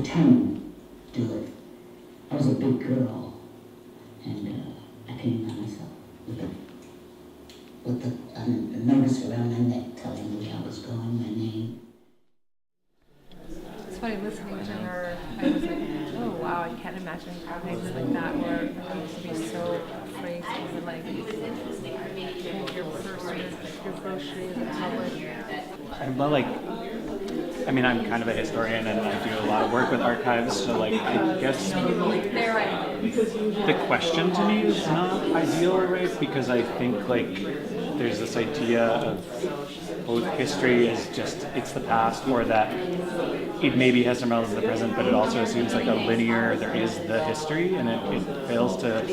determined to do it. I was a big girl, and I came by myself with a notice around my neck telling me I was going, my name. It's funny listening to her. I was like, oh wow, I can't imagine nights like that where I used to be so afraid to even like take your purse or your groceries in public. I'm kind of a historian and I do a lot of work with archives, so I guess the question to me is not ideal, right? Because I think there's this idea of both history is just, it's the past, or that it maybe has some relevance to the present, but it also seems like a linear, there is the history, and it fails to,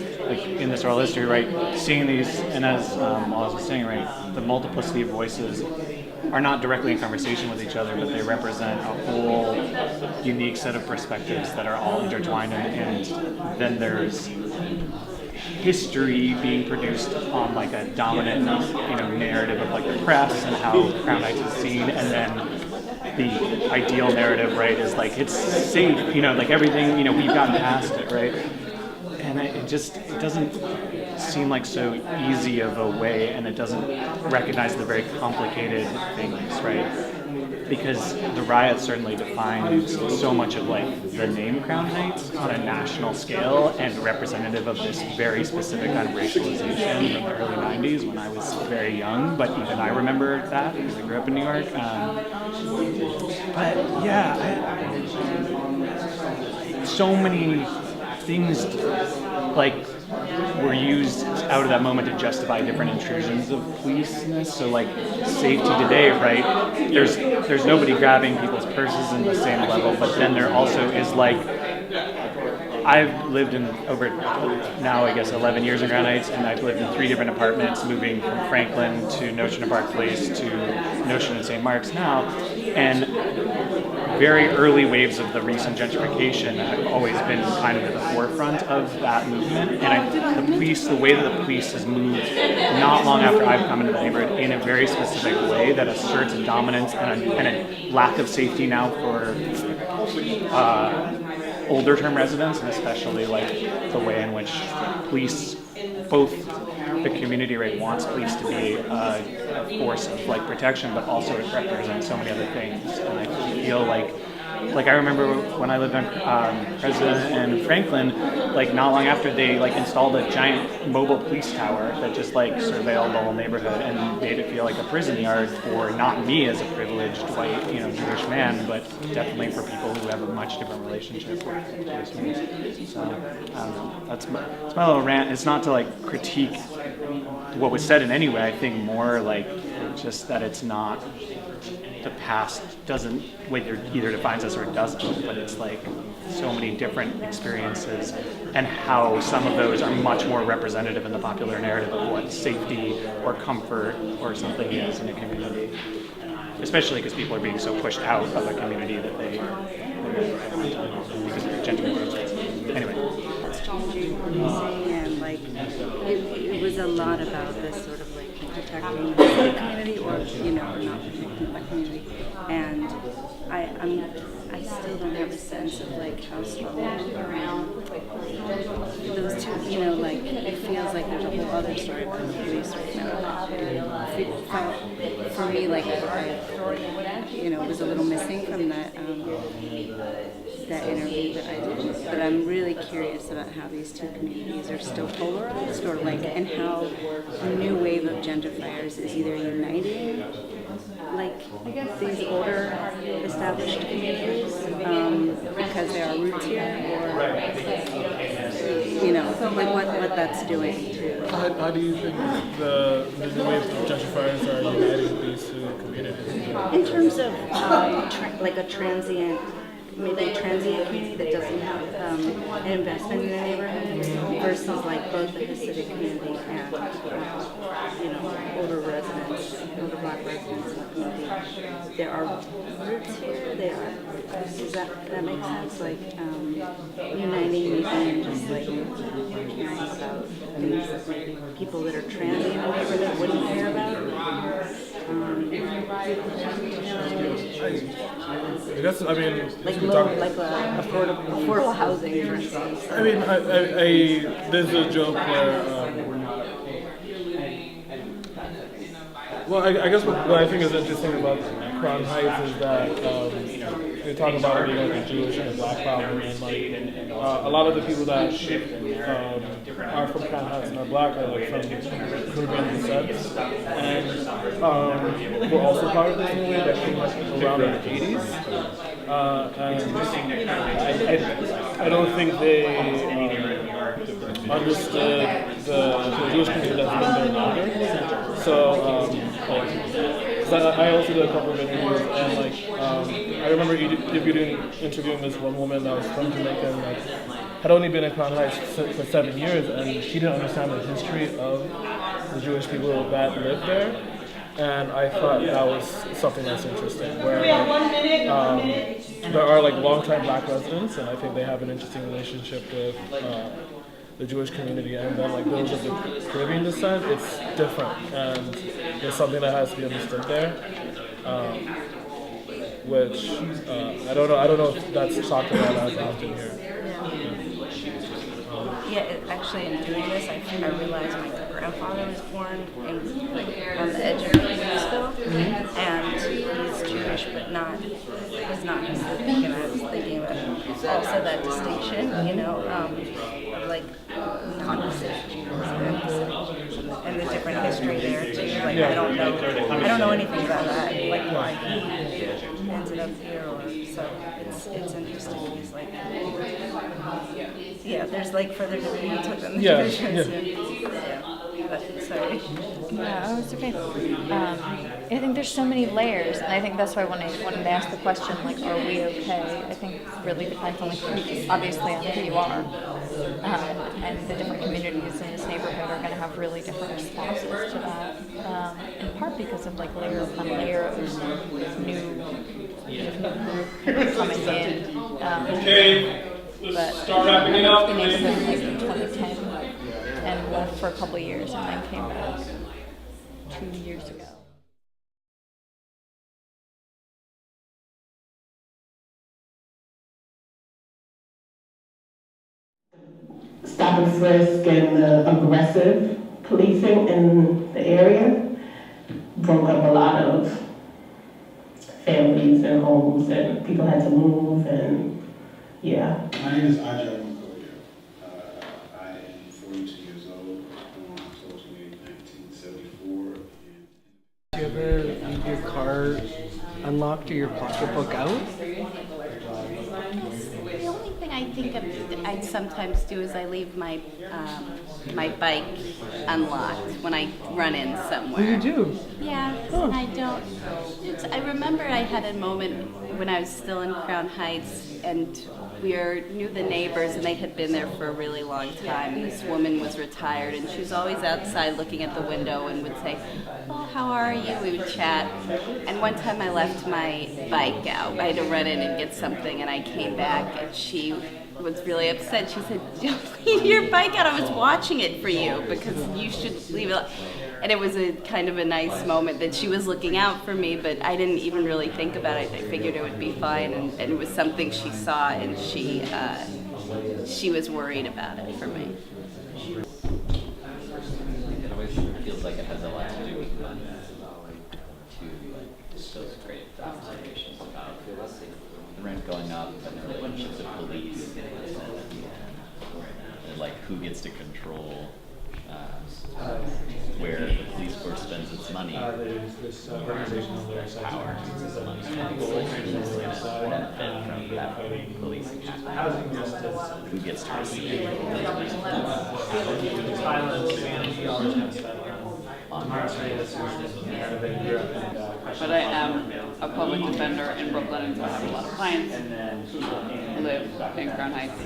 in this oral history, right, seeing these, and as Walis was saying, right, the multiplicity of voices are not directly in conversation with each other, but they represent a whole unique set of perspectives that are all intertwined, and then there's history being produced on a dominant narrative of the press and how Crown Heights is seen, and then the ideal narrative, right, is it's safe, everything, we've gotten past it, right? And it doesn't seem like so easy of a way, and it doesn't recognize the very complicated things, right? Because the riots certainly define so much of the name Crown Heights on a national scale, and representative of this very specific kind of racialization from the early 90s when I was very young, but even I remember that because I grew up in New York. But yeah, so many things were used out of that moment to justify different intrusions of policeness. So safety today, right? There's nobody grabbing people's purses in the same level, but then there also is I've lived in over now, I guess, 11 years in Crown Heights, and I've lived in 3 different apartments, moving from Franklin to Notion and Park Place to Notion and St. Mark's now, and very early waves of the recent gentrification have always been kind of at the forefront of that movement. And the way that the police has moved not long after I've come into the neighborhood in a very specific way that asserts a dominance and a lack of safety now for older term residents, and especially the way in which police, both the community wants police to be a force of protection, but also it represents so many other things. And I feel I remember when I lived on President and Franklin, not long after they installed a giant mobile police tower that just surveilled the whole neighborhood and made it feel like a prison yard for not me as a privileged white Jewish man, but definitely for people who have a much different relationship with policemen. So I don't know. That's my little rant. It's not to critique what was said in any way. I think more just that it's not. The past doesn't either defines us or it doesn't, but it's so many different experiences, and how some of those are much more representative in the popular narrative of what safety or comfort or something is in a community, especially because people are being so pushed out of a community that they because of gentrification. Anyway. And it was a lot about this sort of protecting the community, or not protecting the community, and I still don't have a sense of how strong those two, it feels like there's a whole other story about the police right now. For me, it was a little missing from that interview that I did, but I'm really curious about how these two communities are still polarized, or and how a new wave of gentrifiers is either uniting these older established communities because there are roots here, or what that's doing to. How do you think the new waves of gentrifiers are uniting these two communities? In terms of a transient community that doesn't have an investment in the neighborhood versus both the Hasidic community and older Black residents in the community. There are roots here. Does that make sense? Uniting maybe and just caring about things that maybe people that are transient in the neighborhood wouldn't care about. I guess, I mean, Like we low, talk- like affordable housing, for instance. I mean, there's a joke where, well, I guess what I think is interesting about Crown Heights is that they talk about the Jewish and the Black problem, and a lot of the people that are from Crown Heights and are Black are from Caribbean descent, and were also part of this movie that came around in the 80s. And I don't think they understood the Jewish community that's been there longer. So, I also did a couple of interviews, and I remember interviewing this one woman that was from Jamaica and had only been in Crown Heights for 7 years, and she didn't understand the history of the Jewish people that lived there. And I thought that was something that's interesting, where there are long-time Black residents, and I think they have an interesting relationship with the Jewish community, and then those of the Caribbean descent, it's different, and it's something that has to be understood there. Which I don't know if that's talked about as often here. Actually, in doing this, I realized my grandfather was born on the edge of Weeksville, and he's Jewish, but was not Hasidic, and I was thinking about also that distinction, of non-Hasidic Jews and Hasidic Jews, and the different history there too. I don't know anything about that, why he ended up here, so it's interesting. He's there's further debate than the divisions. But sorry. No, it's okay. I think there's so many layers, and I think that's why when I wanted to ask the question, are we okay? I think it really depends on, obviously on who you are, and the different communities in this neighborhood are going to have really different responses to that, in part because of layer upon layer of new people coming in. But start wrapping it up. in 2010 and left for a couple of years, and then came back 2 years ago. Stop and frisk and the aggressive policing in the area broke up a lot of families and homes, and people had to move, and yeah. My name is Ajay Mongolia. I am 42 years old, born October 28, 1974. Do you ever leave your car unlocked or your pocketbook out? The only thing I think I'd sometimes do is I leave my my bike unlocked when I run in somewhere. Oh, you do? Yeah, and I don't. I remember I had a moment when I was still in Crown Heights, and we knew the neighbors, and they had been there for a really long time. And this woman was retired, and she was always outside looking at the window and would say, "Oh, how are you?" We would chat. And one time I left my bike out. I had to run in and get something, and I came back, and she was really upset. She said, "Don't leave your bike out. I was watching it for you because you should leave it." And it was a kind of a nice moment that she was looking out for me, but I didn't even really think about it. I figured it would be fine, and it was something she saw, and she was worried about it for me. It always feels like it has a lot to do with those great observations about the rent going up and the relationships with police, and who gets to control where the police force spends its money. There's this organization on the other side. Power. From policing Housing justice. who gets to receive Violence and always has that But I am a public defender in Brooklyn, and so I have a lot of clients who live in Crown Heights.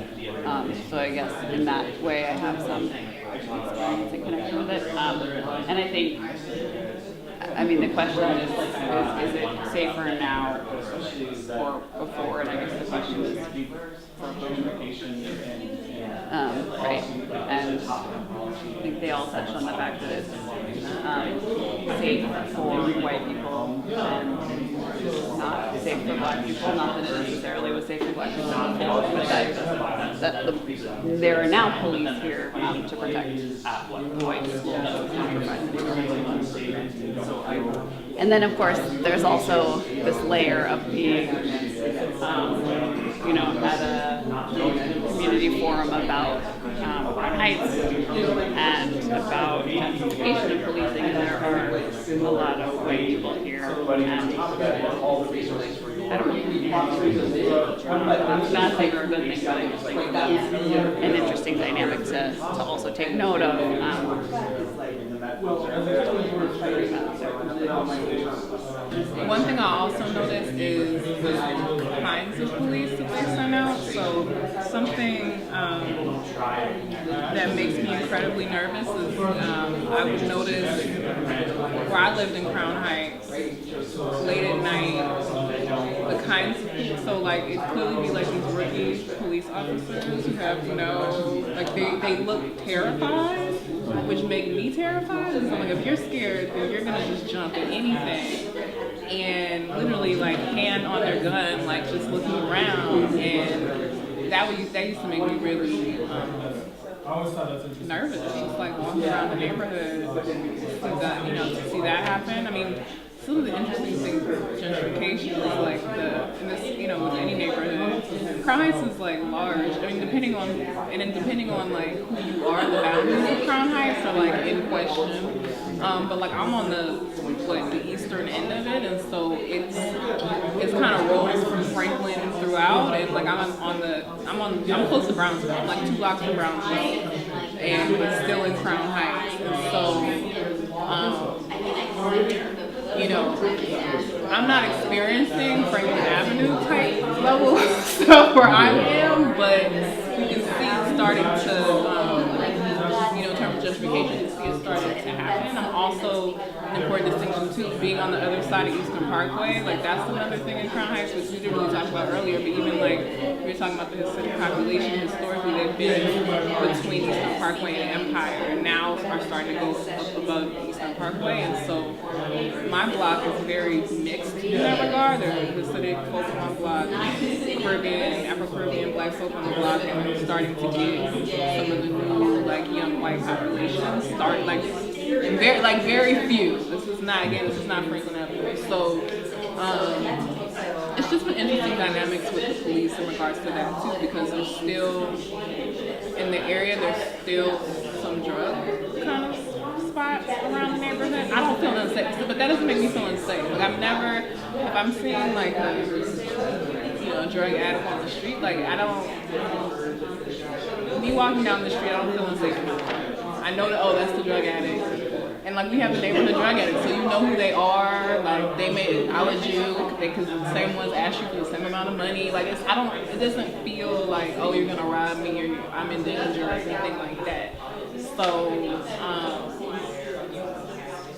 So I guess in that way I have some experience and connection with it. And I think, the question is it safer now or before? And I guess the question is for gentrification. Right. And I think they all touched on the fact that it's safe for white people and not safe for black people. Not that it necessarily was safe for black people before, but there are now police here to protect white schools. And then, of course, there's also this layer of being, at a community forum about Crown Heights and about gentrification and policing, and there are a lot of white people here. And I don't know, bad thing or a good thing, but I just think that's an interesting dynamic to also take note of. One thing I also noticed is the kinds of police that they send out. So something that makes me incredibly nervous is I would notice where I lived in Crown Heights, late at night, the kinds of people, so like it could be like these rookie police officers who have they look terrified, which make me terrified. So like if you're scared, then you're gonna just jump at anything. And literally like hand on their gun, like just looking around, and that used to make me really nervous. Just like walking around the neighborhood, to see that happen. I mean, some of the interesting things with gentrification is like with any neighborhood, Crown Heights is like large. I mean, depending on like who you are, the boundaries of Crown Heights are like in question. But like I'm on the eastern end of it, and so it's kind of rolls from Franklin throughout, and like I'm close to Brownsville. I'm like 2 blocks from Brownsville, and but still in Crown Heights, and so. I'm not experiencing Franklin Avenue type level stuff where I am, but you can see it starting to, in terms of gentrification, you can see it starting to happen. I'm also, an important distinction too, being on the other side of Eastern Parkway, like that's another thing in Crown Heights, which we didn't really talk about earlier, but even like, we were talking about the Hispanic population, historically they've been between Eastern Parkway and Empire, and now are starting to go up above Eastern Parkway, and so my block is very mixed in that regard. There's Hasidic folk on my block, Caribbean, Afro-Caribbean, black folk on the block, and we're starting to get some of the new like young white population start very few. This is not Franklin Avenue. So it's just been interesting dynamics with the police in regards to that too, because there's still in the area there's still some drug kind of spots around the neighborhood. I don't feel unsafe, but that doesn't make me feel unsafe. Like if I'm seeing like a drug addict on the street, like me walking down the street, I don't feel unsafe anymore. I know that, that's the drug addict. And like we have the neighborhood drug addicts, so you know who they are. Like they may acknowledge you because the same ones ask you for the same amount of money. Like it doesn't feel like you're gonna rob me or I'm in danger or anything like that. So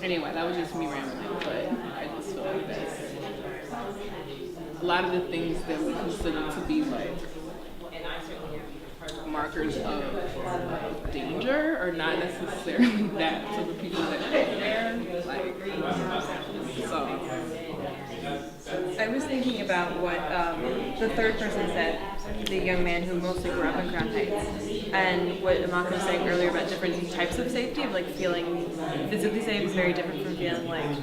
anyway, that was just me rambling, but I just feel like that's a lot of the things that we consider to be like markers of danger are not necessarily that to the people that live there. I was thinking about what the third person said, the young man who mostly grew up in Crown Heights, and what Amaka was saying earlier about different types of safety, of like feeling physically safe is very different from feeling like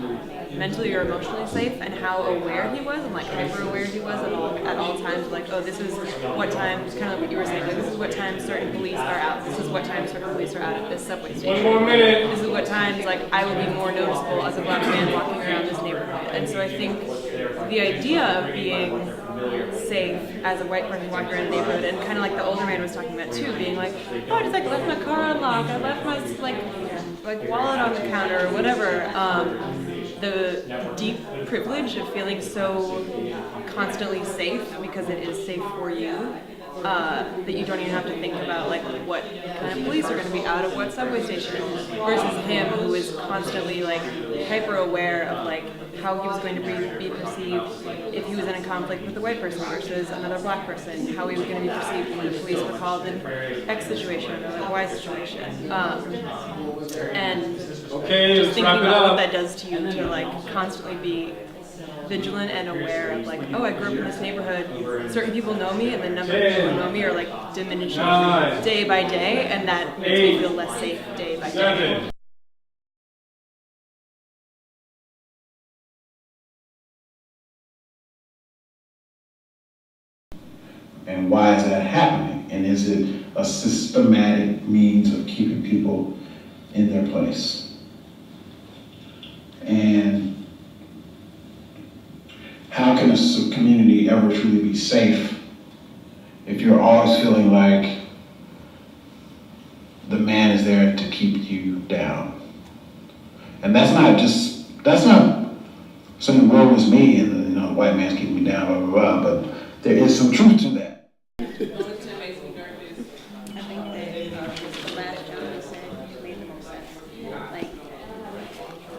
mentally or emotionally safe, and how aware he was, and like hyper aware he was at all times, like, this is what times, kind of like what you were saying, like this is what times certain police are out, this is what times certain police are out at this subway station. 1 more minute. This is what times like I would be more noticeable as a black man walking around this neighborhood. And so I think the idea of being safe as a white person walking around the neighborhood, and kind of like the older man was talking about too, being like, I just like left my car unlocked, I left my like wallet on the counter or whatever. The deep privilege of feeling so constantly safe because it is safe for you that you don't even have to think about like what kind of police are going to be out of what subway station, versus him who is constantly like hyper aware of like how he was going to be perceived if he was in a conflict with a white person versus another black person, how he was going to be perceived when the police were called in X situation or like Y situation, and just thinking about what that does to you to like constantly be vigilant and aware of like, oh, I grew up in this neighborhood, certain people know me, and the number of people who know me are like diminishing day by day, and that makes me feel less safe day by day. And why is that happening? And is it a systematic means of keeping people in their place? And how can a community ever truly be safe if you're always feeling like the man is there to keep you down? And that's not saying woe is me and the white man's keeping me down, blah, blah, blah, but there is some truth to that. I think that the last John said made the most sense. Like,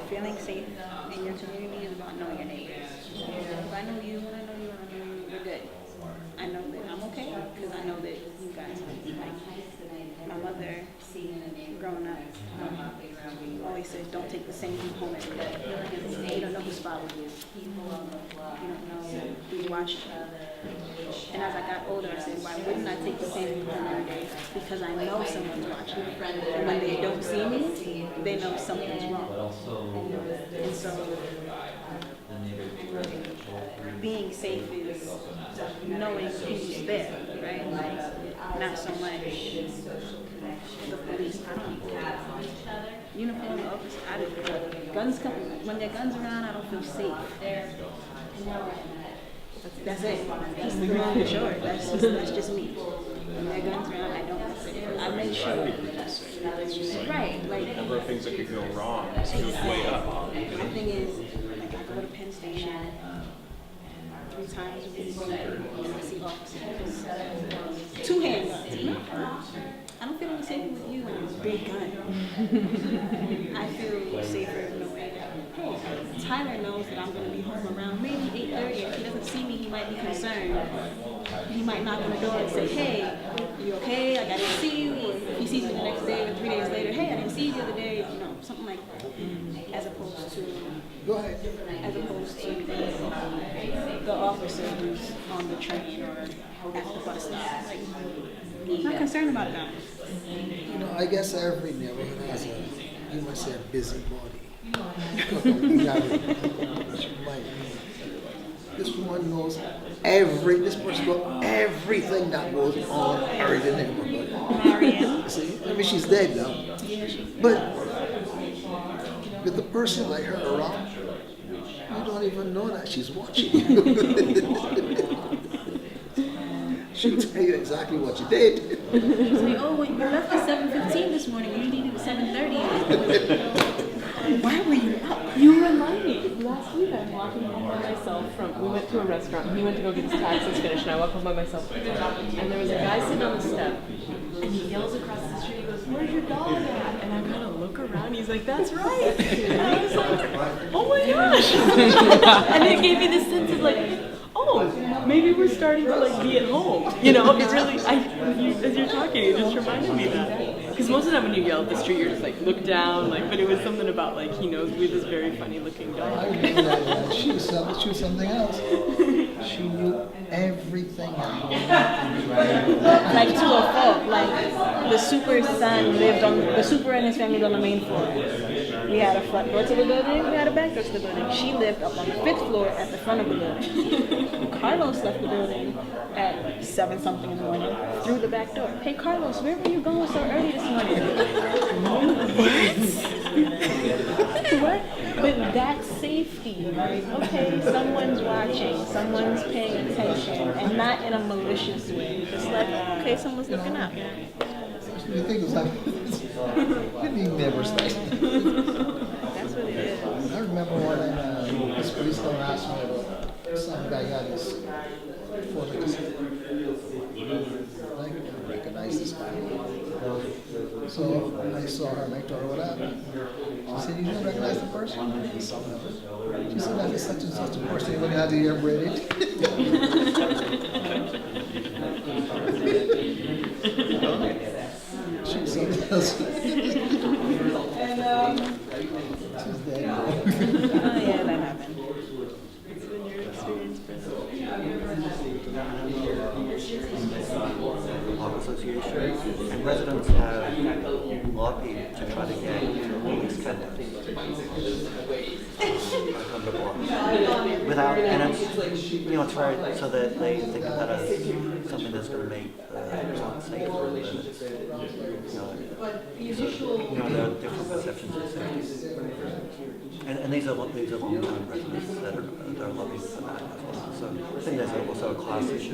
feeling safe in your community is about knowing your neighbors. If I know you, and I know you, and I know you, we're good. I know that I'm okay because I know that you guys are. Like, my mother, growing up, always said, don't take the same people home every day. You don't know who's following you. You don't know who's watching you. And as I got older, I said, why wouldn't I take the same people home every day? Because I know someone's watching me. And when they don't see me, they know something's wrong. And so, being safe is knowing who's there, right? Like, not so much the police. I don't care. Uniform officer, guns come, when there are guns around, I don't feel safe. That's it. That's the long and short. That's just me. When there are guns around, I don't feel safe. I make sure that's just right. Like, the number of things that could go wrong is way up. My thing is, like, I go to Penn Station 3 times a week, and I see officers. 2 handguns. I don't feel any safer with you when it's a big gun. I feel safer in a way that, hey, Tyler knows that I'm going to be home around maybe 8:30. If he doesn't see me, he might be concerned. He might knock on the door and say, hey, you okay? Like, I didn't see you. Or if he sees me the next day or 3 days later, hey, I didn't see you the other day. You know, something like that. As opposed to the officer who's on the train or at the bus stop. Like, I'm not concerned about that. You know, I guess every neighborhood has you might say a busybody. This one knows this person knows everything that goes on in the neighborhood. See, I mean, she's dead now. But with the person like her around, you don't even know that she's watching you. She'll tell you exactly what you did. Say, oh, you left at 7:15 this morning. You needed at 7:30. Why were you up? You remind me. Last week I'm walking home by myself we went to a restaurant. He went to go get his taxes finished, and I walked home by myself. And there was a guy sitting on the step, and he yells across the street. He goes, "Where's your dog at?" And I kind of look around. He's like, "That's right." And I was like, "Oh my gosh!" And it gave me this sense of like, oh, maybe we're starting to like be at home. You know, it really, as you're talking, it just reminded me of that. Because most of the time when you yell at the street, you're just like, look down, like, but it was something about like, he knows we have this very funny looking dog. I remember that. She was something else. She knew everything that was happening. Like to a fault. Like the the super and his family lived on the main floor. We had a front door to the building, we had a back door to the building. She lived up on the 5th floor at the front of the building. Carlos left the building at 7-something in the morning through the back door. Hey Carlos, where were you going so early this morning? What? But that's safety, right? Okay, someone's watching, someone's paying attention, and not in a malicious way. Just like, okay, someone's looking up. You think it was like, you never stay. That's what it is. I remember when this police don't ask me about some guy got his photo. So I saw her and I told her what happened. She said, "You didn't recognize the person?" She said, "That is such and such a person. You're gonna have to hear braided." She said, "Yes." She's dead now. Oh yeah, that happened. It's been your experience, Law associations and residents have lobbied to try to get police kennels under block. Without, and it's, it's very, so that they think of that as something that's going to make the block safer. There are different perceptions of safety. And these are long-time residents that are lobbying for that as well. So I think there's also a class issue.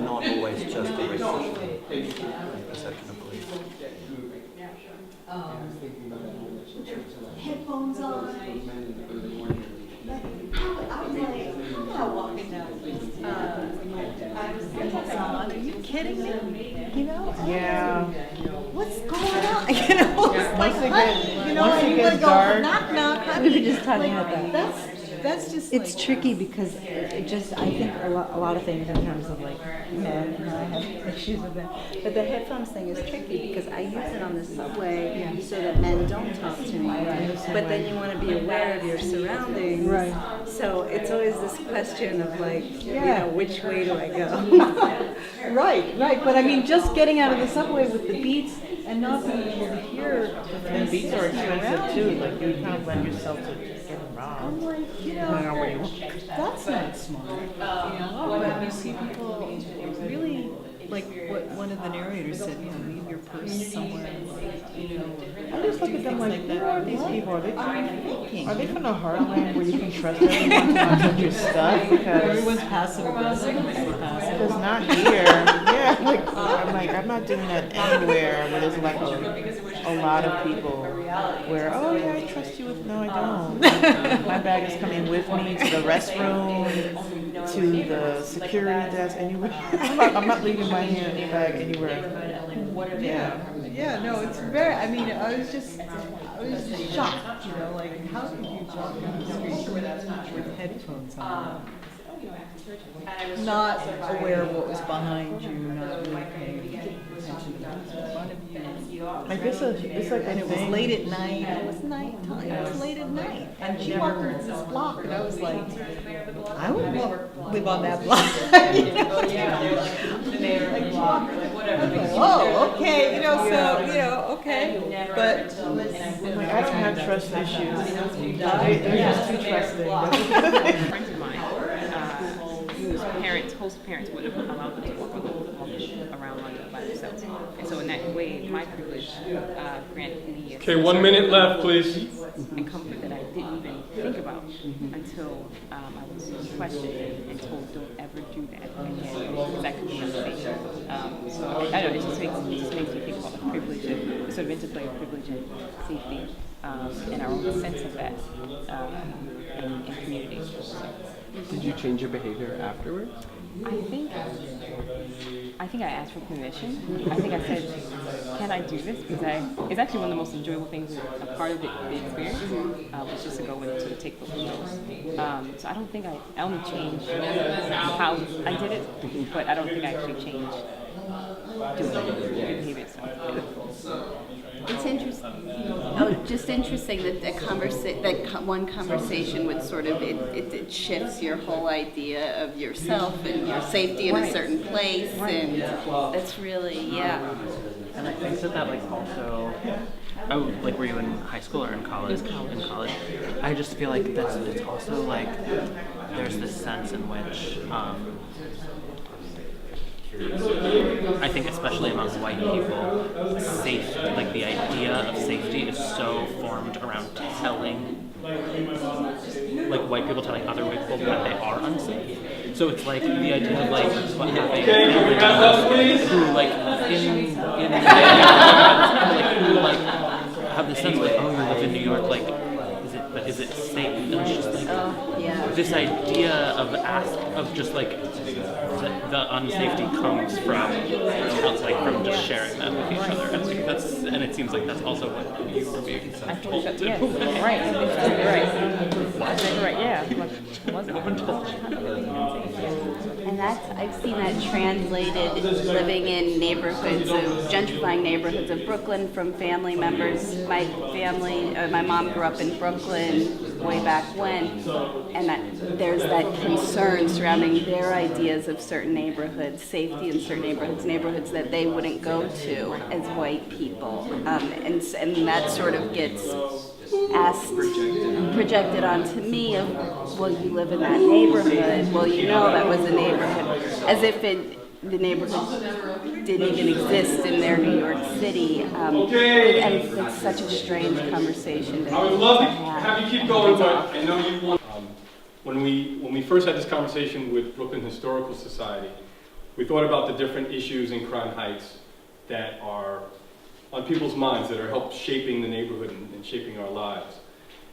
Not always just a race issue, perception of police. Headphones on. I was like, I'm not walking down. Headphones on. Are you kidding me? You know? Yeah. What's going on? You know, it's like, Once it you gets want to go dark. knock knock. We were just talking about that. That's just. It's tricky because it just, I think a lot of things in terms of like men, and I have issues with that. But the headphones thing is tricky because I use it on the subway so that men don't talk to me. But then you want to be aware of your surroundings. Right. So it's always this question of like, which way do I go? Right. But I mean, just getting out of the subway with the beats and not being able to hear. And beats are expensive too. Like you kind of lend yourself to getting robbed. I'm like, that's not smart. But you see people really, like what one of the narrators said, leave your purse somewhere. I just look at them like, who are these people? Are they from the heartland where you can trust everyone to not touch your stuff? Because everyone's passive aggressive. Because not here. I'm not doing that anywhere where there's like a lot of people where, oh yeah, I trust you with, no I don't. My bag is coming with me to the restroom, to the security desk, anywhere. I'm not leaving my bag anywhere. Yeah, no, it's very, I was shocked, like, how could you walk down the street with headphones on? Not aware of what was behind you, not really paying attention to what was in front of you. I guess it's like and it was late at night. It was nighttime. It was late at night. And she walked across this block, and I was like, I would live on that block. Oh, okay, okay. But I don't have trust issues. They're just too trusting. Friends of mine, host parents would have allowed them to walk around London by themselves. And so in that way, my privilege granted me Okay, 1 minute left, please. And comfort that I didn't even think about until I was questioned and told, don't ever do that again, because that could be unsafe. So I don't know, it just makes me think about the privilege and the sort of interplay of privilege and safety and our own sense of that in community. Did you change your behavior afterwards? I think I asked for permission. I think I said, can I do this? Because it's actually one of the most enjoyable things, a part of the experience, was just to go and to take those photos. So I don't think I only changed how I did it, but I don't think I actually changed doing the behavior itself. It's interesting. Just interesting that that one conversation would sort of it shifts your whole idea of yourself and your safety in a certain place, and that's really And I think that like also. Oh, like were you in high school or in college? In college. I just feel like it's also like there's this sense in which. I think especially among white people, like the idea of safety is so formed around telling, like white people telling other white people that they are unsafe. So it's like the idea of like having who like who like have the sense like, oh, you live in New York, like is it safe? And it's just like this idea of just like the unsafety comes from just sharing that with each other, and like and it seems like that's also what you were being told to do. Yeah, right. Right. Yeah. And I've seen that translated living in neighborhoods gentrifying neighborhoods of Brooklyn from family members. My mom grew up in Brooklyn way back when, and there's that concern surrounding their ideas of certain neighborhoods, safety in certain neighborhoods that they wouldn't go to as white people, and that sort of gets projected onto me of, well, you live in that neighborhood, well, you know that was a neighborhood, as if the neighborhood didn't even exist in their New York City, and it's such a strange conversation to I would love to have you keep going, but I know you want. When we first had this conversation with Brooklyn Historical Society, we thought about the different issues in Crown Heights that are on people's minds, that are shaping the neighborhood and shaping our lives.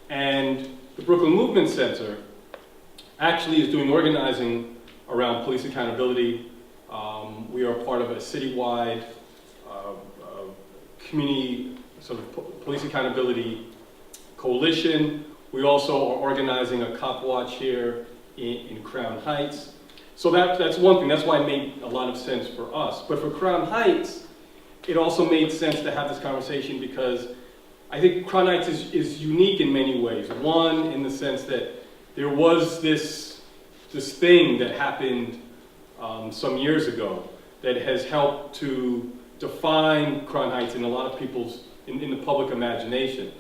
And the Brooklyn Movement Center actually is doing organizing around police accountability. We are part of a citywide community sort of police accountability coalition. We also are organizing a cop watch here in Crown Heights. So that's one thing. That's why it made a lot of sense for us. But for Crown Heights, it also made sense to have this conversation because I think Crown Heights is unique in many ways. One, in the sense that there was this thing that happened some years ago that has helped to define Crown Heights in a lot of people's, in the public imagination.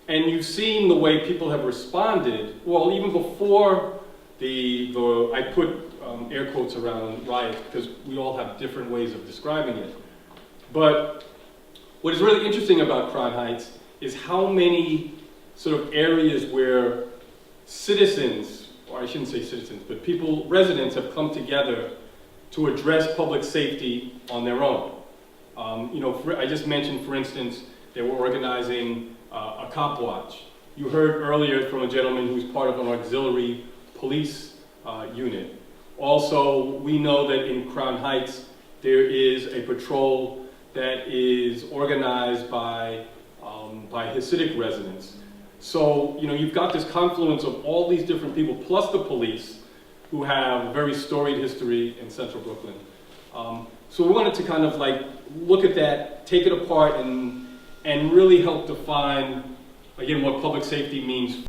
And you've seen the way people have responded, well, even before I put air quotes around riots because we all have different ways of describing it. But what is really interesting about Crown Heights is how many sort of areas where citizens, or I shouldn't say citizens, but residents have come together to address public safety on their own. I just mentioned, for instance, they were organizing a cop watch. You heard earlier from a gentleman who's part of an auxiliary police unit. Also, we know that in Crown Heights, there is a patrol that is organized by Hasidic residents. So, you've got this confluence of all these different people, plus the police, who have a very storied history in central Brooklyn. So we wanted to kind of like look at that, take it apart, and really help define, again, what public safety means.